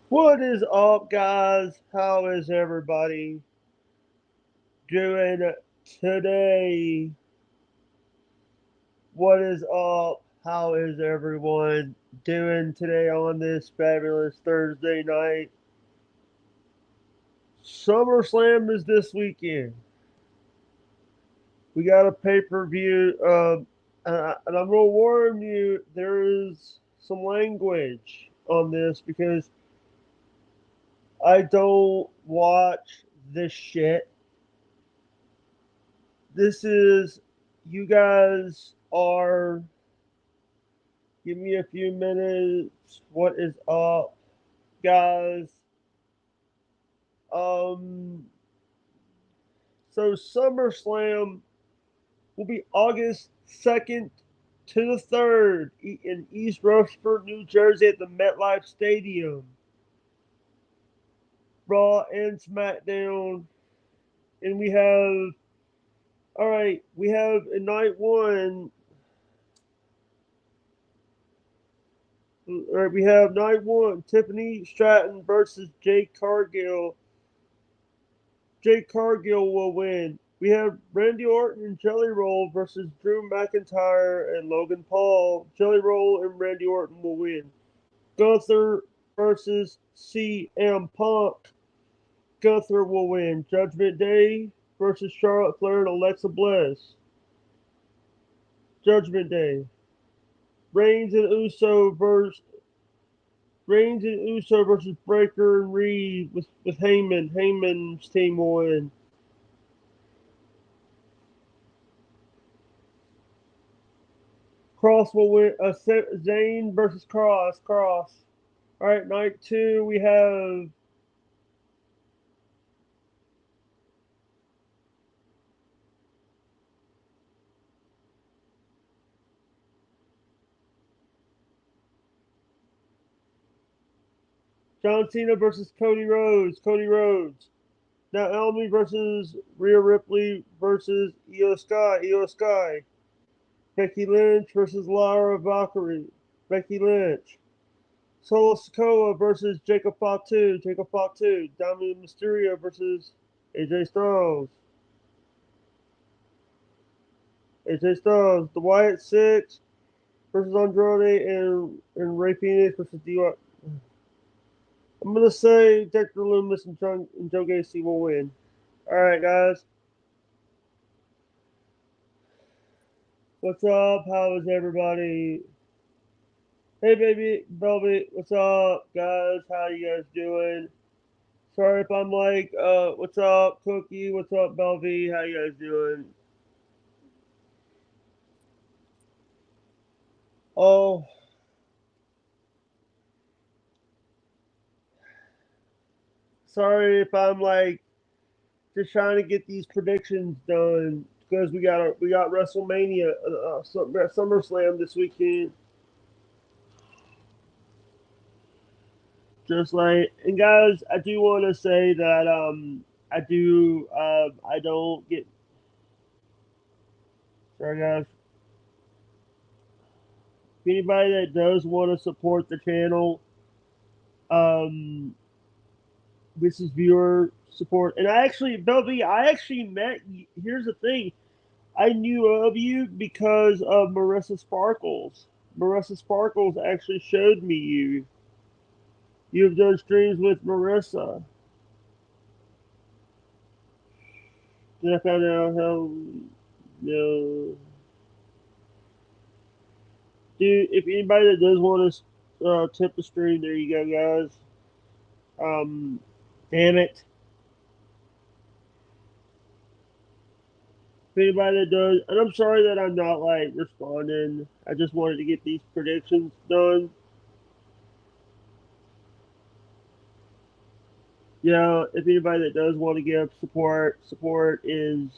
What is up, guys? How is everybody doing today? What is up? How is everyone doing today on this fabulous Thursday night? SummerSlam is this weekend. We got a pay per view, and I'm going to warn you there is some language on this because I don't watch this shit. This is, you guys are, give me a few minutes. What is up, guys? Um, so SummerSlam will be August 2nd to the 3rd in East Rushford, New Jersey at the MetLife Stadium. Raw and SmackDown. And we have in night one. All right, we have night one, Tiffany Stratton versus Jade Cargill. Jade Cargill will win. We have Randy Orton and Jelly Roll versus Drew McIntyre and Logan Paul. Jelly Roll and Randy Orton will win. Gunther versus CM Punk. Gunther will win. Judgment Day versus Charlotte Flair and Alexa Bliss. Judgment Day. Reigns and Uso versus Breaker and Reed with Heyman. Heyman's team will win. Cross will win. Zayn versus Cross. Cross. All right, night two we have John Cena versus Cody Rhodes. Cody Rhodes. Naomi versus Rhea Ripley versus Io Sky. Io Sky. Becky Lynch versus Lara Valkyrie. Becky Lynch. Solo Sikoa versus Jacob Fatu. Jacob Fatu. Dominic Mysterio versus AJ Styles. AJ Styles. The Wyatt Six versus Andrade and Ray Phoenix versus DY. I'm gonna say Dexter Loomis and Joe Gacy will win. All right, guys. What's up? How is everybody? Hey, baby, Velvet. What's up, guys? How you guys doing? Sorry if I'm like, what's up, Cookie? What's up, Belvy? How you guys doing? Oh, sorry if I'm like just trying to get these predictions done because we got WrestleMania, SummerSlam this weekend. Just like, and guys, I do want to say that I don't get, sorry guys, if anybody that does want to support the channel, um this is viewer support. And I actually, Belby, I actually met, here's the thing, I knew of you because of Marissa Sparkles. Marissa Sparkles actually showed me you. You've done streams with Marissa. Then I found out how, you know, dude, if anybody that does want to tip the stream, there you go, guys. Um, damn it. If anybody that does, and I'm sorry that I'm not like responding. I just wanted to get these predictions done. Yeah, if anybody that does want to give support, support is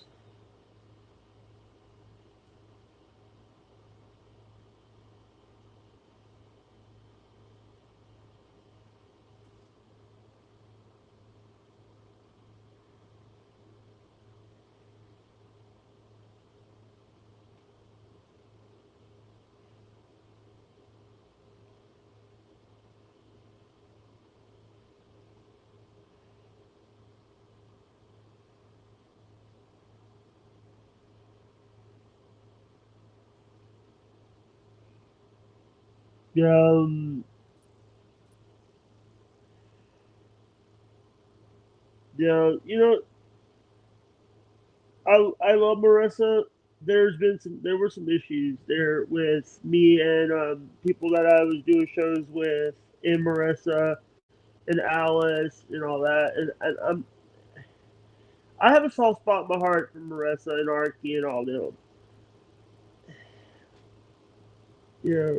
Um, yeah, I love Marissa. There were some issues there with me and people that I was doing shows with, and Marissa and Alice and all that, and I have a soft spot in my heart for Marissa and Arky and all them. Yeah,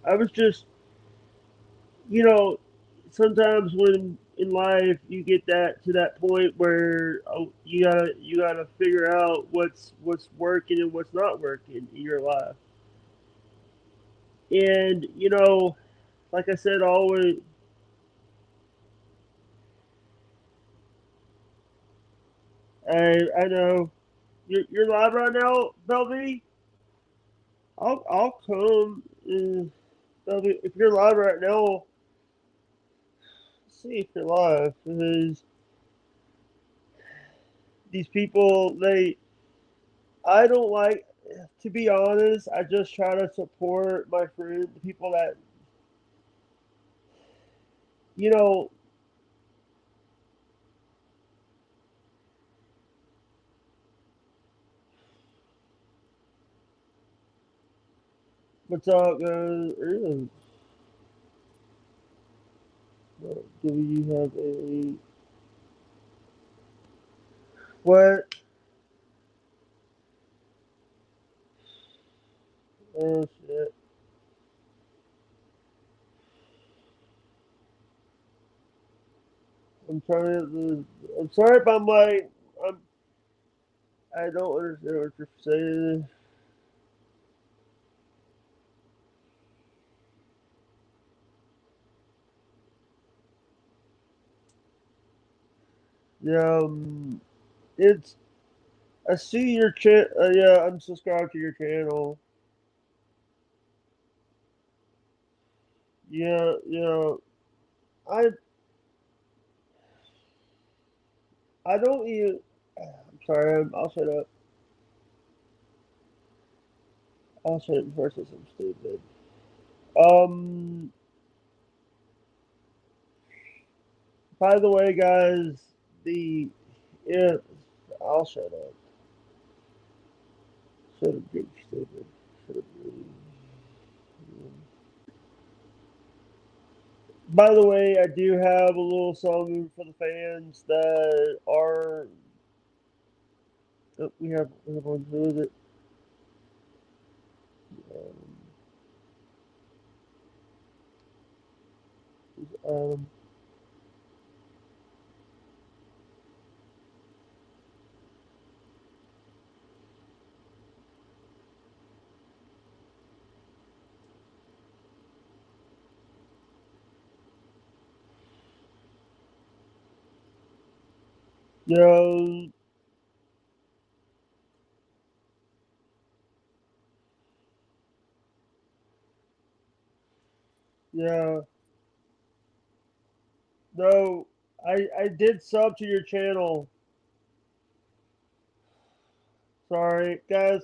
I was just you know, sometimes when in life you get that to that point where you gotta figure out what's working and what's not working in your life. And like I said, always I know you're live right now, Belvy. I'll come. Belvy, if you're live right now, see if you're live because these people I don't like, to be honest, I just try to support my friends, the people that, you know, what's up, guys? Do you have a, what? Oh, shit. I'm sorry if I'm, I don't understand what you're saying. Yeah, it's, I see your yeah, I'm subscribed to your channel. Yeah, I, I don't even, I'm sorry, I'll shut up. I'll shut up before I say something stupid. Um, by the way, guys, the yeah, I'll shut up. Shut up, big stupid. Shut up, really. By the way, I do have a little song for the fans that are. We have one. Who is it? Um, um, yeah, yeah. No, I did sub to your channel. Sorry, guys.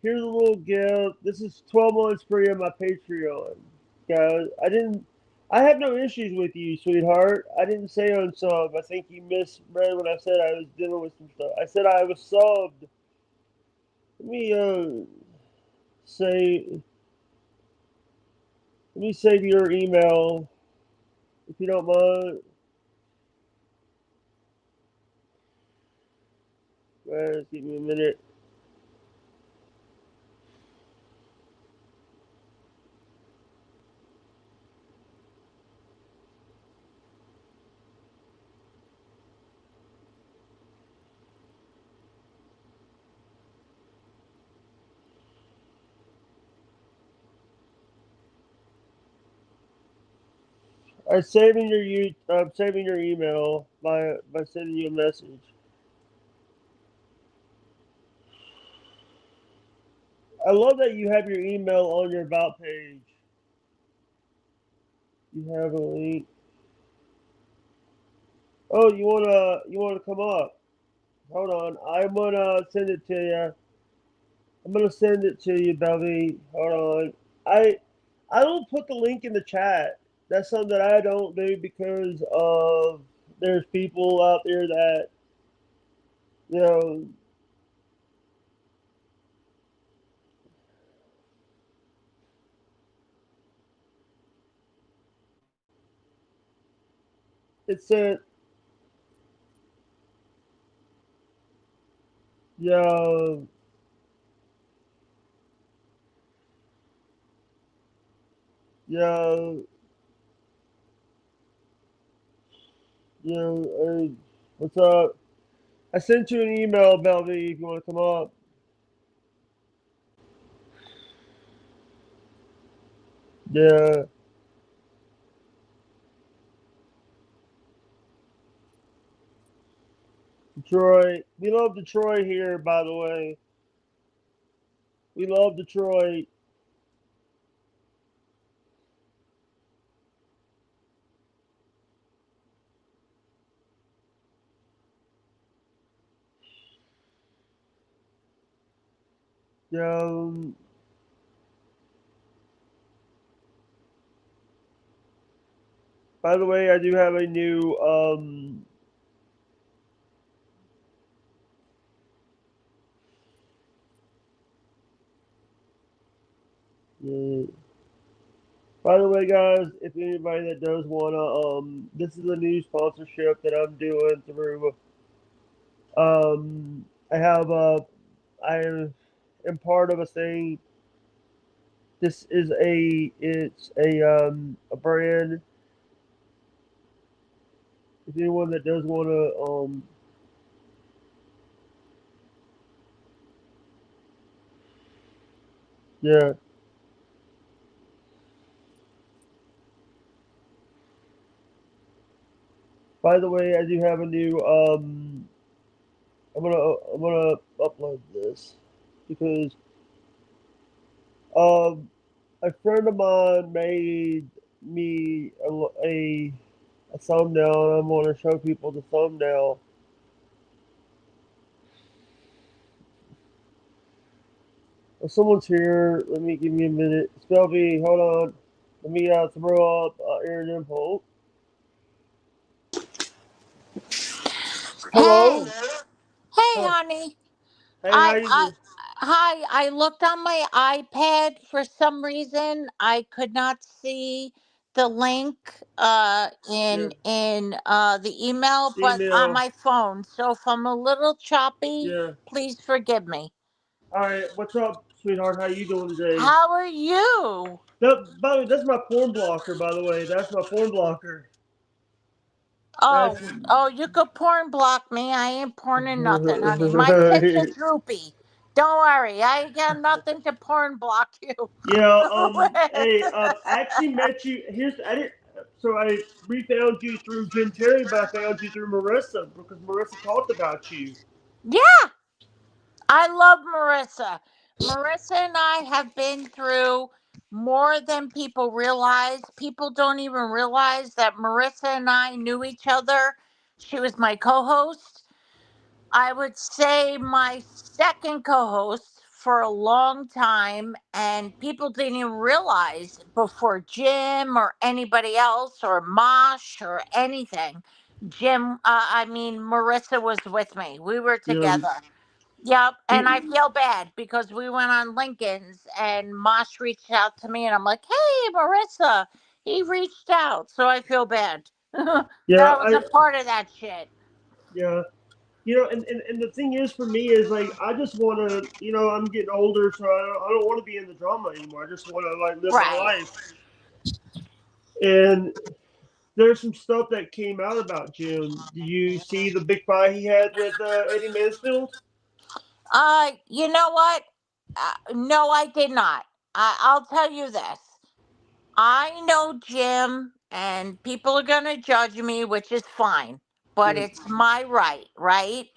Here's a little gift. This is 12 months free on my Patreon. Guys, I have no issues with you, sweetheart. I didn't say unsub. I think you misread what I said. I was dealing with some stuff. I said I was subbed. Let me, say, let me save your email, if you don't mind. Guys, give me a minute. I'm saving your email by sending you a message. I love that you have your email on your about page. You have a link. Oh, you wanna come up? Hold on, I'm gonna send it to you. I'm gonna send it to you, Belly. Hold on. I don't put the link in the chat. That's something that I don't do because of there's people out there that you know it said yo yo what's up? I sent you an email, Belly, if you want to come up. Yeah, Detroit. We love Detroit here, by the way. We love Detroit. Um, by the way, I do have a new yeah. By the way, guys, if anybody that does wanna this is a new sponsorship that I'm doing through I have I am part of a thing. This is a brand. If anyone that does wanna yeah. By the way, I do have a new I'm gonna upload this because um a friend of mine made me a thumbnail, and I'm going to show people the thumbnail. If someone's here, let me give me a minute. Spelby, hold on. Let me throw up Aaron Impult. Hey, Hello. hey, Huh. honey. Hey, how I, you I, doing? hi. I looked on my iPad for some reason. I could not see the link Yeah. in the email, but on Email. my phone. So if I'm a little choppy, Yeah. please forgive me. All right. What's up, sweetheart? How you doing today? How are you? By the way, that's my porn blocker. By the way, that's my porn blocker. That's. Oh, you could porn block me. I ain't porning nothing, honey. My tits are droopy. Don't worry, I ain't got nothing to porn block you. Yeah, hey, I actually met you. I didn't. So I refound you through Jen Terry, but I found you through Marissa because Marissa talked about you. Yeah, I love Marissa. Marissa and I have been through more than people realize. People don't even realize that Marissa and I knew each other. She was my co host. I would say my second co host for a long time, and people didn't even realize before Jim or anybody else or Mosh or anything. Marissa was with me. We were Um, together. Yep, and I you, feel bad because we went on Lincoln's and Mosh reached out to me and I'm like, "Hey, Marissa, he reached out." So I feel bad. that yeah, was a part of that shit. yeah. And the thing is for me is like I just want to, I'm getting older, so I don't want to be in the drama anymore. I just want to like live my Right. life. And there's some stuff that came out about Jim. Do you see the big fight he had with Eddie Mansfield? You know what? No, I did not. I'll tell you this. I know Jim, and people are going to judge me, which is fine, but Yeah, it's my right, right?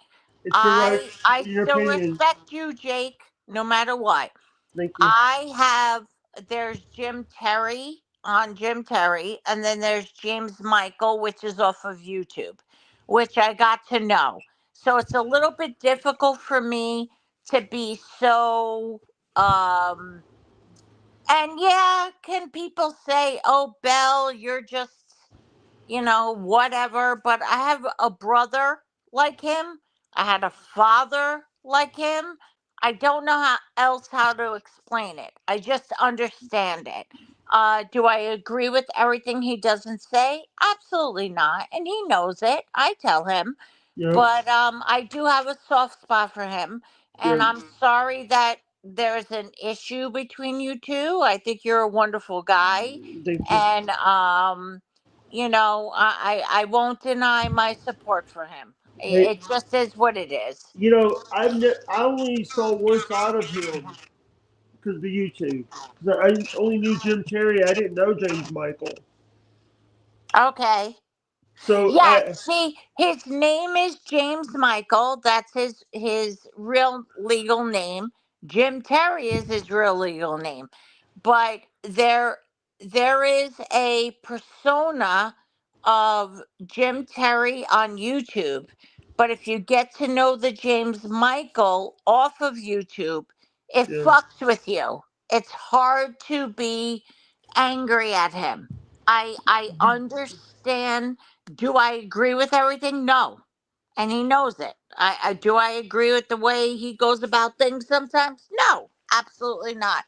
it's your right, I your still opinion. respect you, Jake, no matter what. Thank you. I have there's Jim Terry on Jim Terry, and then there's James Michael, which is off of YouTube, which I got to know. So it's a little bit difficult for me to be so um and yeah, can people say, "Oh, Belle, you're just, whatever," but I have a brother like him. I had a father like him. I don't know how to explain it. I just understand it. Do I agree with everything he doesn't say? Absolutely not. And he knows it. I tell him. Yep. But I do have a soft spot for him. And Yep. I'm sorry that there's an issue between you two. I think you're a wonderful guy. Thank you. And I won't deny my support for him. Hey, It just is what it is. I only saw one side of him because of the YouTube. Because I only knew Jim Terry. I didn't know James Michael. Okay. So Yeah, I see, his name is James Michael. That's his real legal name. Jim Terry is his real legal name. But there is a persona of Jim Terry on YouTube. But if you get to know the James Michael off of YouTube, it yeah. fucks with you. It's hard to be angry at him. I understand. Do I agree with everything? No. And he knows it. I do I agree with the way he goes about things sometimes? No, absolutely not.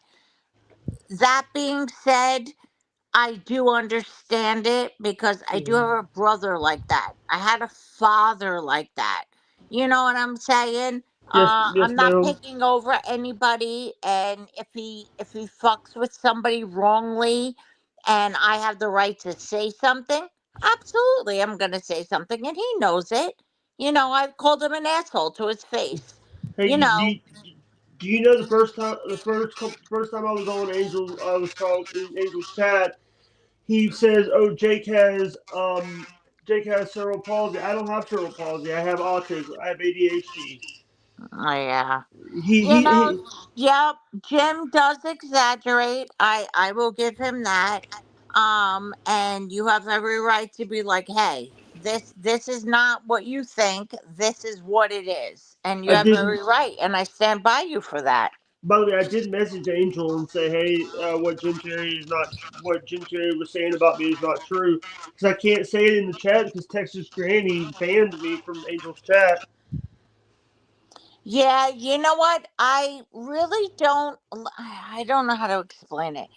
That being said, I do understand it because I do Yeah. have a brother like that. I had a father like that. You know what I'm saying? Yes, I'm yes, not ma'am. picking over anybody, and if he fucks with somebody wrongly, and I have the right to say something, absolutely, I'm gonna say something, and he knows it. I've called him an asshole to his face. Hey, You know, do you know first time I was on Angel, I was talking in Angel's chat. He says, "Oh, Jake has cerebral palsy. I don't have cerebral palsy. I have autism. I have ADHD." oh, yeah. He You he, know, he yep, Jim does exaggerate. I will give him that. And you have every right to be like, "Hey, this is not what you think. This is what it is." And you I have did. every right, and I stand by you for that. By the way, I did message Angel and say, "Hey, what Jim Terry was saying about me is not true." Because I can't say it in the chat because Texas Granny banned me from Angel's chat. Yeah, you know what? I don't know how to explain it.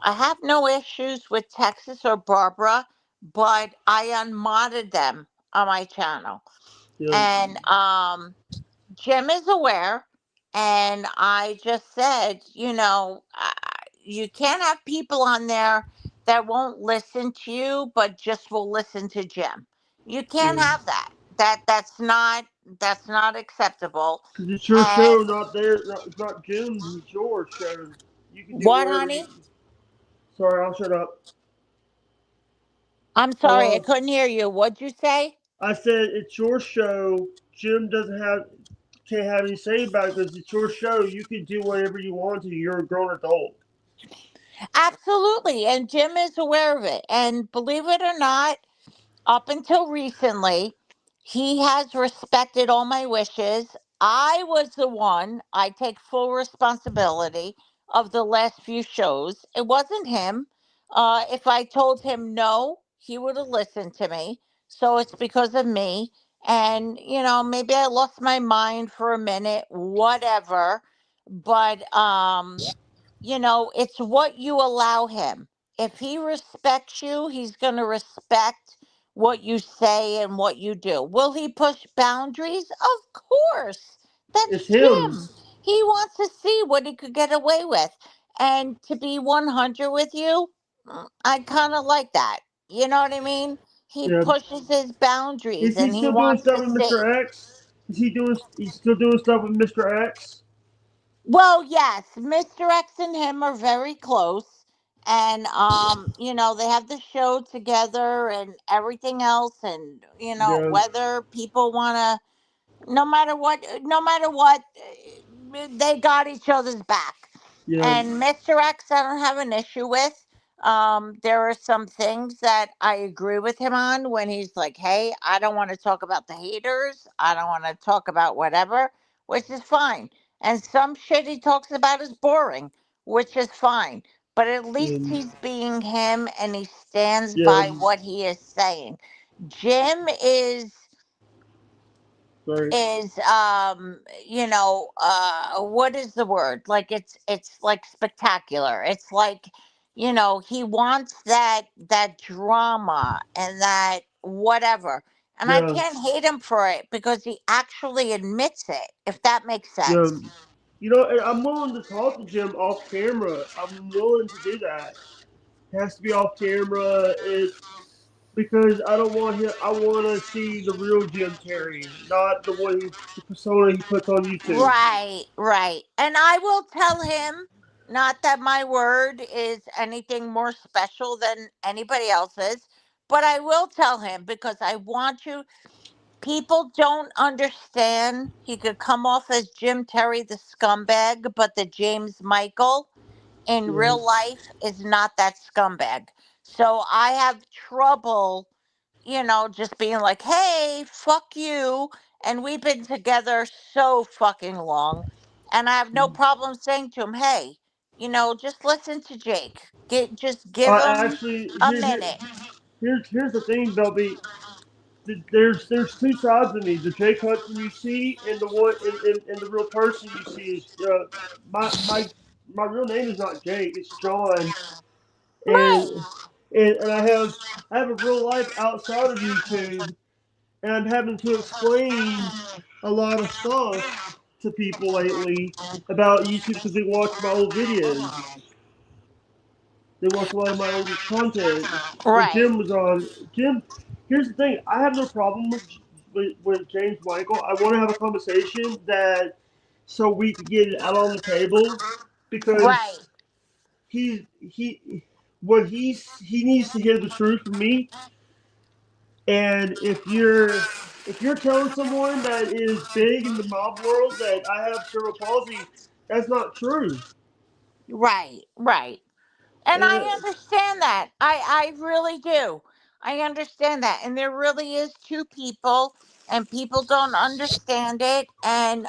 I have no issues with Texas or Barbara, but I unmodded them on my channel. Yeah, And Jim is aware, and I just said, you can't have people on there that won't listen to you, but just will listen to Jim. You can't yeah. have that. That's not acceptable. Because it's your show, And not there. It's not Jim's. It's your show. You can do what, whatever honey? you. Sorry, I'll shut up. I'm sorry, I Hello. couldn't hear you. What'd you say? I said it's your show. Jim can't have any say about it because it's your show. You can do whatever you want to. You're a grown adult. Absolutely. And Jim is aware of it. And believe it or not, up until recently, he has respected all my wishes. I take full responsibility of the last few shows. It wasn't him. If I told him no, he would have listened to me. So it's because of me. And, maybe I lost my mind for a minute, whatever. But it's what you allow him. If he respects you, he's going to respect what you say and what you do. Will he push boundaries? Of course. It's That's him. Jim. He wants to see what he could get away with. And to be 100 with you, I kind of like that. You know what I mean? He Yeah. pushes his boundaries Is he and he still doing wants stuff to with see. Mr. X? Is he doing? He's still doing stuff with Mr. X? Well, yes, Mr. X and him are very close. And they have the show together and everything else, and Yeah. whether people want to, no matter what, they got each other's back. Yeah. And Mr. X, I don't have an issue with. There are some things that I agree with him on when he's like, "Hey, I don't want to talk about the haters. I don't want to talk about whatever," which is fine. and some shit he talks about is boring, which is fine. But at least Um, he's being him and he stands yeah, by what he is saying. Jim sorry. what is the word, like it's like spectacular. It's like, he wants that drama and that whatever, and I Yeah, can't hate him for it because he actually admits it, if that makes yeah. sense. And I'm willing to talk to Jim off camera. I'm willing to do that. It has to be off camera. Because I don't want him. I want to see the real Jim Terry, not the persona he puts on YouTube. Right, right. And I will tell him, not that my word is anything more special than anybody else's, but I will tell him because I want you. People don't understand. He could come off as Jim Terry, the scumbag, but the James Michael in Yeah. real life is not that scumbag. So I have trouble, just being like, hey, fuck you. And we've been together so fucking long. And I have no problem saying to him, hey, just listen to Jake. Just give him Actually, a minute. here's the thing, Belby. There's two sides of me. The Jake Hudson you see, and the one and the real person you see is my my my real name is not Jake. It's John, Right, and and I have a real life outside of YouTube, and I'm having to explain a lot of stuff to people lately about YouTube because they watch my old videos. They watch a lot of my older content. When right, Jim was on, Jim, here's the thing: I have no problem with James Michael. I want to have a conversation that so we could get it out on the table right, because he what he needs to hear the truth from me. And if you're telling someone that is big in the mob world that I have cerebral palsy, that's not true. right, right. And And I understand that. I really do. I understand that. And there really is two people, and people don't understand it. And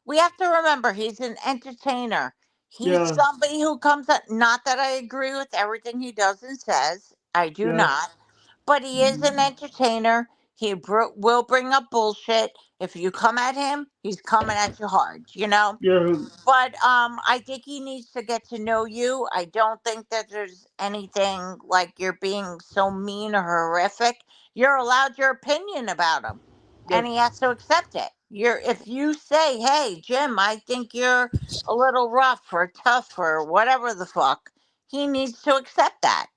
we have to remember he's an entertainer. He's yeah, somebody who comes up, not that I agree with everything he does and says. I do yeah, not. But he is an entertainer. He will bring up bullshit. If you come at him, he's coming at you hard, you know? yeah, But I think he needs to get to know you. I don't think that there's anything like you're being so mean or horrific. You're allowed your opinion about him, and yep, he has to accept it. If you say, "Hey, Jim, I think you're a little rough or tough or whatever the fuck," he needs to accept that.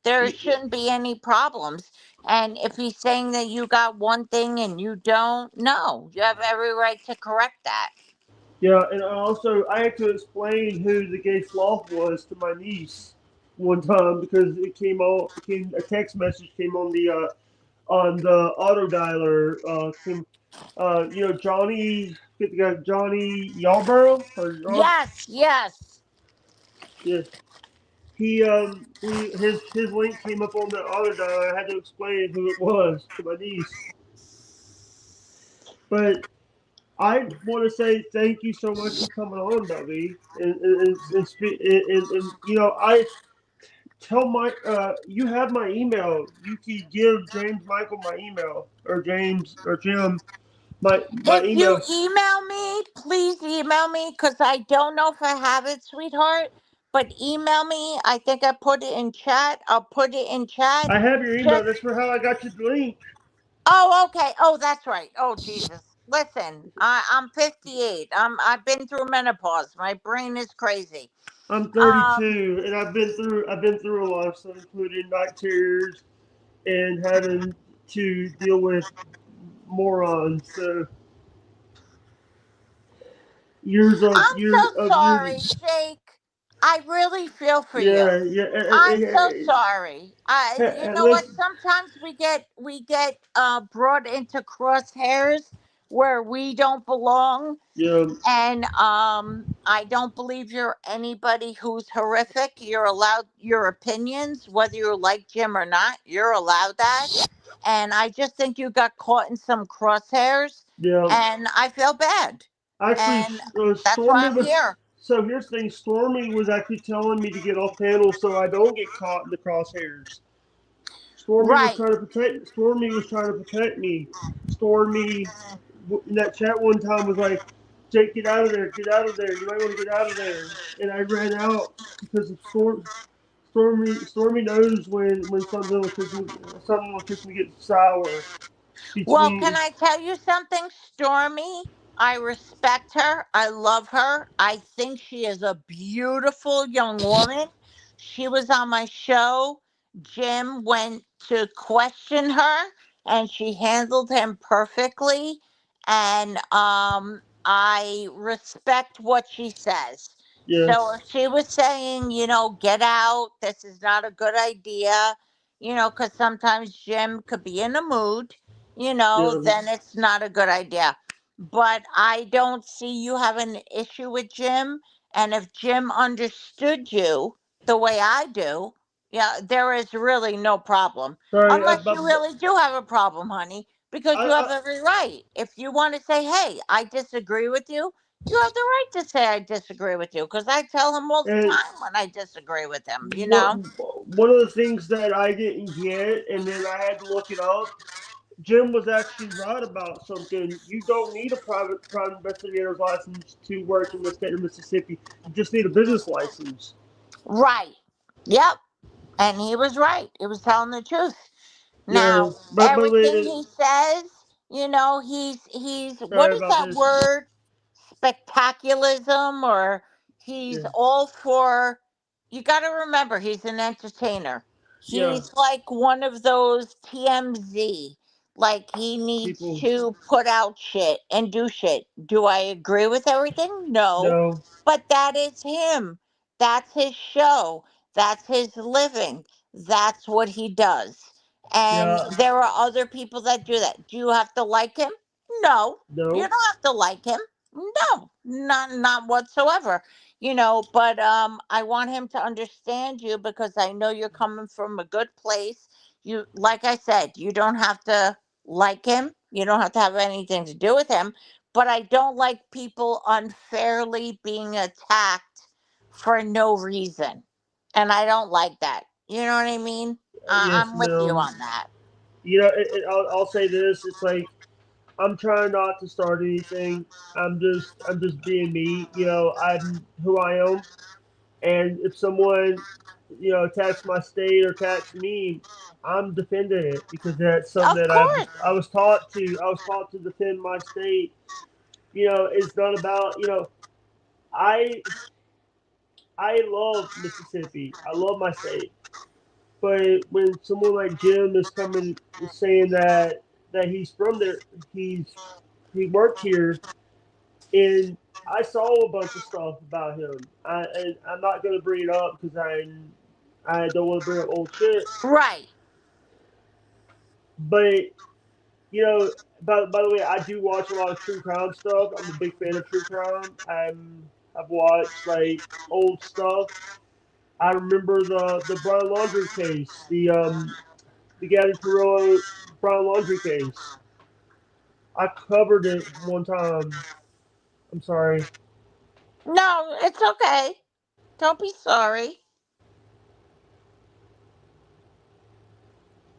There shouldn't be any problems. And if he's saying that you got one thing and you don't, no, you have every right to correct that. yeah. And I had to explain who the gay sloth was to my niece one time because a text message came on the auto dialer. Johnny, get the guy Johnny Yarborough or Yes, yes. yeah. His link came up on the auto dialer. I had to explain who it was to my niece. But I want to say thank you so much for coming on, Bubby. And I tell my you have my email. You can give James Michael my email or James or Jim my If you email. email me, please email me because I don't know if I have it, sweetheart. But email me. I think I put it in chat. I'll put it in chat. I have your email. Just That's for how I got you the link. okay. Oh, that's right. Oh, Jesus. Listen, I'm 58. I've been through menopause. My brain is crazy. I'm Um, 32, and I've been through a lot of stuff, including night terrors and having to deal with morons. So I'm years so of sorry, years. Jake. I really feel for you. Yeah, yeah. I'm so sorry. You know what? Listen, Sometimes we get brought into crosshairs where we don't belong, yeah, and I don't believe you're anybody who's horrific. You're allowed your opinions, whether you like Jim or not. You're allowed that, and I just think you got caught in some crosshairs, yeah. and I feel bad. Actually, and that's why Stormy I'm was. here. So here's the thing: Stormy was actually telling me to get off panel so I don't get caught in the crosshairs. Stormy was Right. trying to protect. Stormy was trying to protect me. Stormy in that chat one time was like, "Jake, get out of there! Get out of there! You might want to get out of there." And I ran out because of Stormy. Stormy knows when something will kiss me get sour Well, can between. I tell you something, Stormy? I respect her. I love her. I think she is a beautiful young woman. She was on my show. Jim went to question her, and she handled him perfectly. And I respect what she says. So Yes, if she was saying, get out, this is not a good idea, because sometimes Jim could be in a mood, yeah, then it's not a good idea. But I don't see you have an issue with Jim. And if Jim understood you the way I do, yeah, there is really no problem. sorry. Unless you really do have a problem, honey, because you have I every right. If you want to say, hey, I disagree with you, you have the right to say I disagree with you, because I tell him all the and time when I disagree with him. one of the things that I didn't get, and then I had to look it up. Jim was actually right about something. You don't need a private investigator's license to work in the state of Mississippi. You just need a business license. Right. Yep. And he was right. He was telling the truth. Yeah, Now, but everything he says, he's what sorry is about that this. word? Spectaculism, or he's Yeah, all for, you got to remember, he's an entertainer. yeah, He's like one of those TMZ. Like, he needs people. to put out shit and do shit. Do I agree with everything? No. No, But that is him. That's his show. That's his living. That's what he does. And yeah, there are other people that do that. Do you have to like him? No. You no. don't have to like him. No, not whatsoever. But I want him to understand you, because I know you're coming from a good place. You, like I said, you don't have to like him. You don't have to have anything to do with him, but I don't like people unfairly being attacked for no reason. And I don't like that. You know what I mean? Yes, I'm with you ma'am. on that. I'll say this. It's like I'm trying not to start anything. I'm just being me. I'm who I am. And if someone, attacks my state or attacks me, I'm defending it because that's something Of that course. I was taught to. I was taught to defend my state. It's not about. I I love Mississippi. I love my state. But when someone like Jim is coming is saying that he's from there, he worked here, and I saw a bunch of stuff about him. And I'm not going to bring it up because I don't want to bring up old shit. Right. But by the way, I do watch a lot of true crime stuff. I'm a big fan of true crime. I've watched like old stuff. I remember the Brian Laundrie case, the Gabby Perillo Brian Laundrie case. I covered it one time. I'm sorry. No, it's okay. Don't be sorry.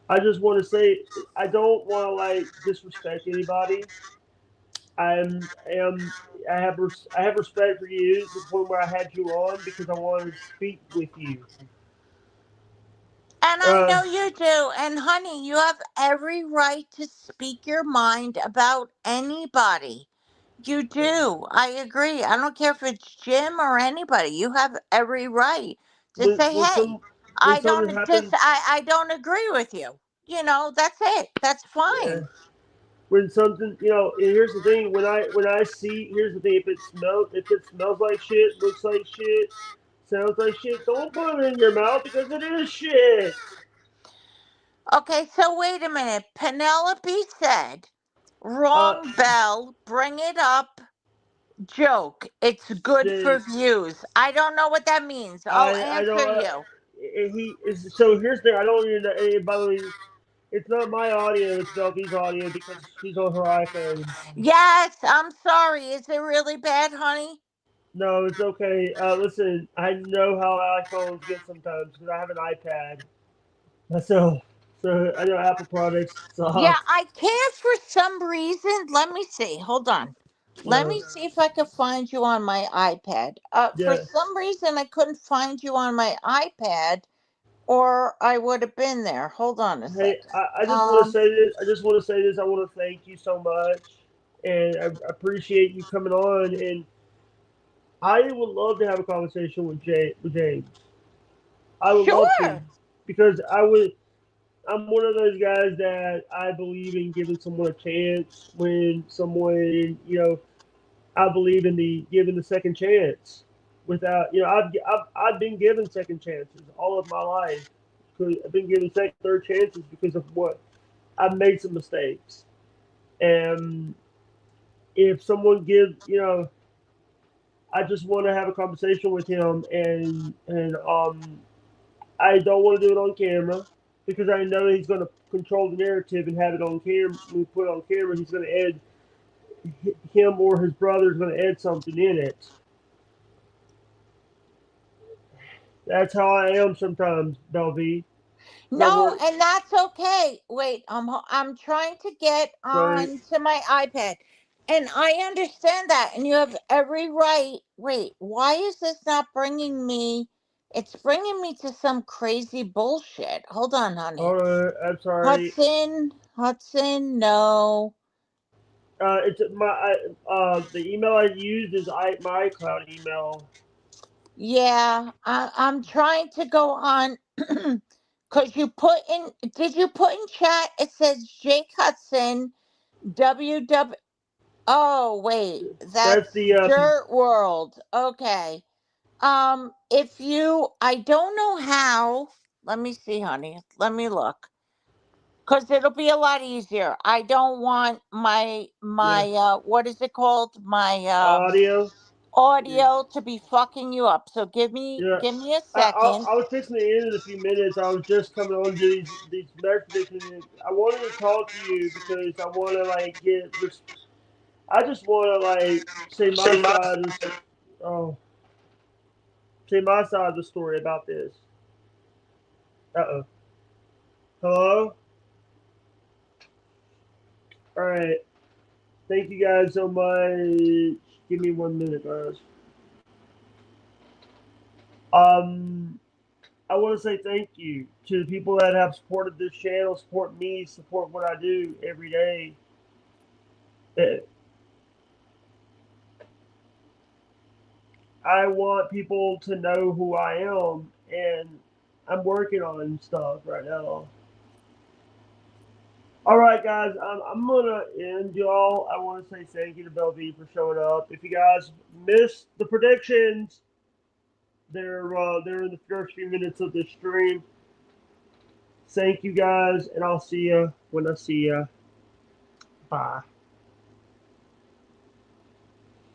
I just want to say I don't want to like disrespect anybody. Am I have respect for you to the point where I had you on because I wanted to speak with you. And I Uh, know you do. And honey, you have every right to speak your mind about anybody. You do. I agree. I don't care if it's Jim or anybody. You have every right to when say, when "Hey, some when something happens, I don't agree with you." That's it. That's yeah, fine. when something and here's the thing: here's the thing: if it smells like shit, looks like shit, sounds like shit, don't put it in your mouth because it is shit. Okay, so wait a minute. Penelope said, Uh, "Wrong bell. Bring it up. Joke. It's good for the views." I don't know what that means. I'll I answer don't. you. He is so. Here's the. I don't even know. By the way, It's not my audio. It's Belby's audio because she's on her iPhone. Yes, I'm sorry. Is it really bad, honey? No, it's okay. Listen, I know how iPhones get sometimes because I have an iPad. So I know Apple products Yeah, suck. I can't for some reason. Let me see. Hold on. Let Uh, me see if I can find you on my iPad. For yeah. some reason, I couldn't find you on my iPad, or I would have been there. Hold on a Hey, second. I just want to say this. I just want to say this. I want to thank you so much, and I appreciate you coming on. And I would love to have a conversation with James. I would love to Sure. because I would. I'm one of those guys that I believe in giving someone a chance when someone, I believe in the giving the second chance. Without, I've been given second chances all of my life. I've been given second, third chances because of what I've made some mistakes. And if someone gives, I just want to have a conversation with him, and I don't want to do it on camera because I know he's going to control the narrative and have it on camera. When we put it on camera, he's going to add him or his brother is going to add something in it. That's how I am sometimes, Belvy. So No, we're and that's okay. Wait, I'm trying to get right. on to my iPad. And I understand that, and you have every right. Wait, why is this not bringing me? It's bringing me to some crazy bullshit. Hold on, honey. All right, I'm sorry. Hudson, no. It's the email I used is my iCloud email. Yeah, I'm trying to go on because you put in, did you put in chat? It says Jake Hudson, WW. Oh, wait, That's that's the Dirt World. Okay. If you, I don't know how. Let me see, honey. Let me look. Cause it'll be a lot easier. I don't want yeah what is it called? My audio. Yeah. audio to be fucking you up. So Yeah. give me a I, second. I was fixing to end in a few minutes. I was just coming on to these notifications. I wanted to talk to you because I want to like I just want to like say my side of oh say my side of the story about this. Uh oh. Hello. All right. Thank you guys so much. Give me 1 minute, guys. Um, I want to say thank you to the people that have supported this channel, support me, support what I do every day. Uh, I want people to know who I am, and I'm working on stuff right now. All right, guys, I'm gonna end y'all. I want to say thank you to Bell V for showing up. If you guys missed the predictions, they're in the first few minutes of the stream. Thank you guys, and I'll see you when I see you. Bye.